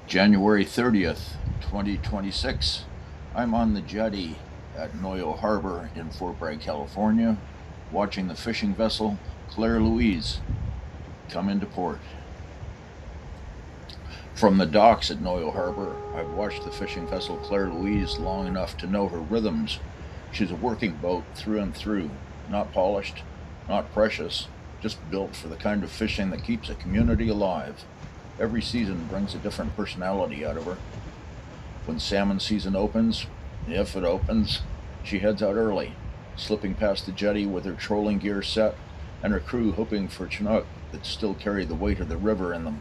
January 30th, 2026. I'm on the jetty at Noyo Harbor in Fort Bragg, California, watching the fishing vessel Claire Louise come into port. From the docks at Noyo Harbor, I've watched the fishing vessel Claire Louise long enough to know her rhythms. She's a working boat through and through, not polished, not precious, just built for the kind of fishing that keeps a community alive. Every season brings a different personality out of her. When salmon season opens, if it opens, she heads out early, slipping past the jetty with her trolling gear set and her crew hoping for chinook that still carry the weight of the river in them.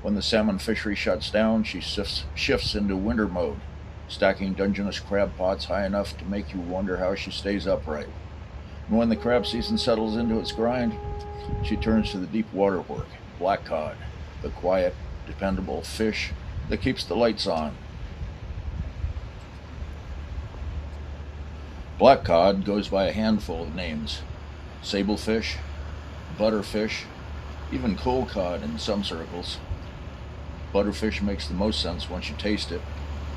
When the salmon fishery shuts down, she shifts into winter mode, stacking Dungeness crab pots high enough to make you wonder how she stays upright. And when the crab season settles into its grind, she turns to the deep water work, black cod, the quiet, dependable fish that keeps the lights on. Black cod goes by a handful of names: sablefish, butterfish, even coal cod in some circles. Butterfish makes the most sense once you taste it.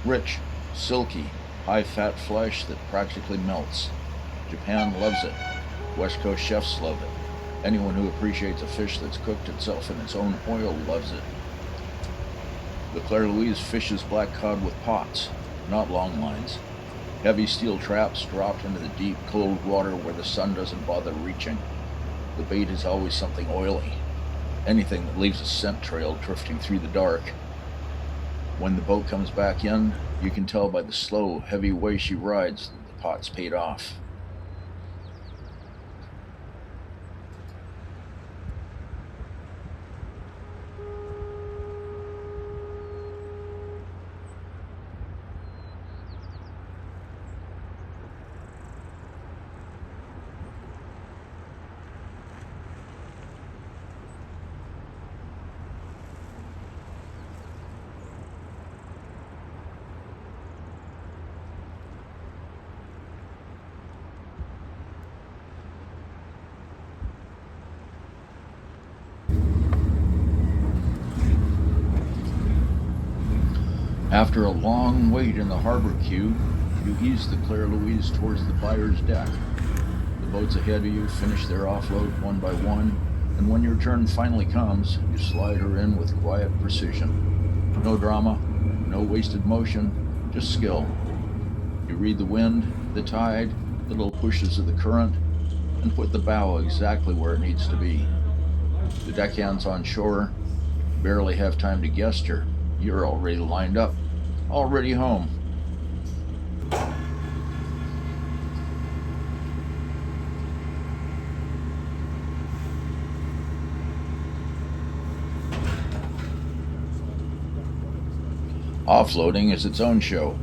Rich, silky, high-fat flesh that practically melts. Japan loves it. West Coast chefs love it. Anyone who appreciates a fish that's cooked itself in its own oil loves it. The Claire Louise fishes black cod with pots, not long lines. Heavy steel traps dropped into the deep, cold water where the sun doesn't bother reaching. The bait is always something oily, anything that leaves a scent trail drifting through the dark. When the boat comes back in, you can tell by the slow, heavy way she rides that the pot's paid off. After a long wait in the harbor queue, you ease the Claire Louise towards the buyer's deck. The boats ahead of you finish their offload one by one, and when your turn finally comes, you slide her in with quiet precision. No drama, no wasted motion, just skill. You read the wind, the tide, the little pushes of the current, and put the bow exactly where it needs to be. The deckhands on shore barely have time to gesture. You're already lined up, already home. Offloading is its own show.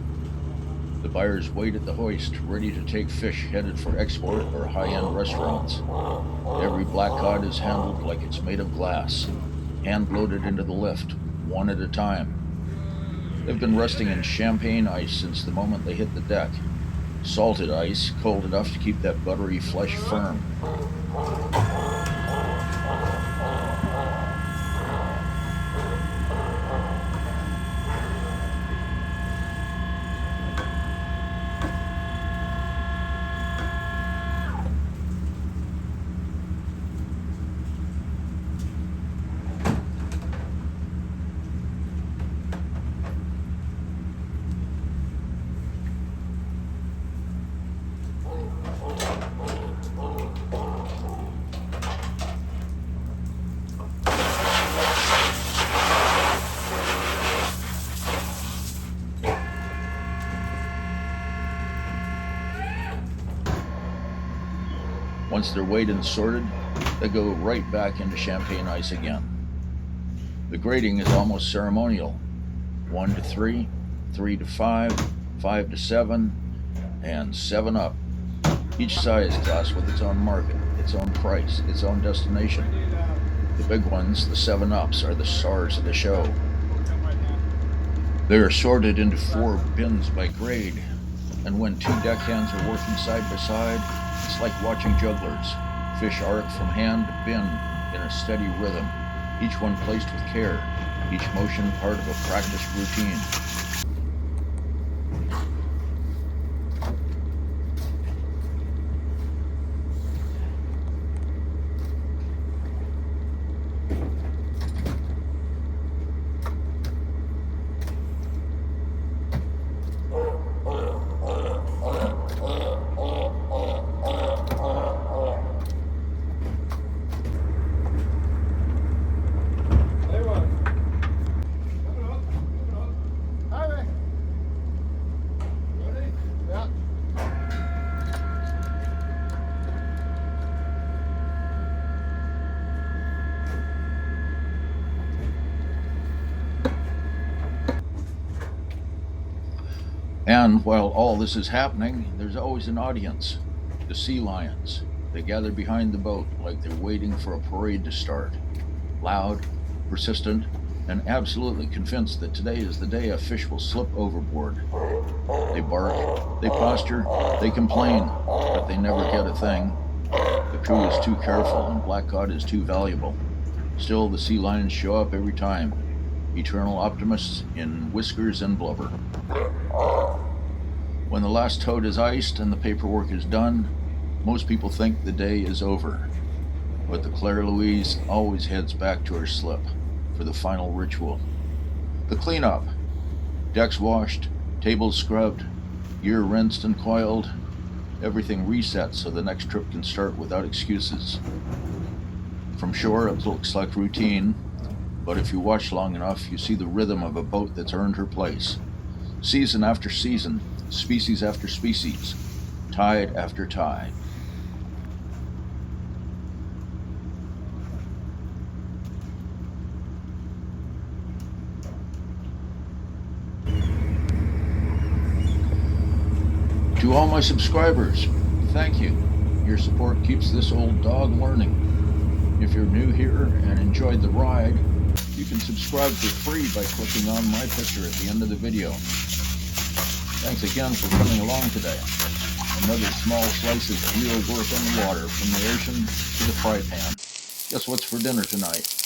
The buyers wait at the hoist, ready to take fish headed for export or high-end restaurants. Every black cod is handled like it's made of glass, hand-loaded into the lift, one at a time. They've been resting in champagne ice since the moment they hit the deck. Salted ice, cold enough to keep that buttery flesh firm. Once they're weighed and sorted, they go right back into champagne ice again. The grading is almost ceremonial. 1 to 3, 3 to 5, 5 to 7, and 7 up. Each size class with its own market, its own price, its own destination. The big ones, the 7-ups, are the stars of the show. They are sorted into 4 bins by grade, and when 2 deckhands are working side by side, it's like watching jugglers. Fish arc from hand to bin in a steady rhythm. each one placed with care, each motion part of a practiced routine. And while all this is happening, there's always an audience, the sea lions. They gather behind the boat like they're waiting for a parade to start. Loud, persistent, and absolutely convinced that today is the day a fish will slip overboard. They bark, they posture, they complain, but they never get a thing. The crew is too careful and black cod is too valuable. Still, the sea lions show up every time. Eternal optimists in whiskers and blubber. When the last toad is iced and the paperwork is done, most people think the day is over. But the Claire Louise always heads back to her slip for the final ritual. The cleanup. Decks washed, tables scrubbed, gear rinsed and coiled, everything reset so the next trip can start without excuses. From shore it looks like routine, but if you watch long enough, you see the rhythm of a boat that's earned her place. Season after season, species after species, tide after tide. To all my subscribers, thank you. Your support keeps this old dog learning. If you're new here and enjoyed the ride, you can subscribe for free by clicking on my picture at the end of the video. Thanks again for coming along today. Another small slice of real work on the water, from the ocean to the fry pan. Guess what's for dinner tonight?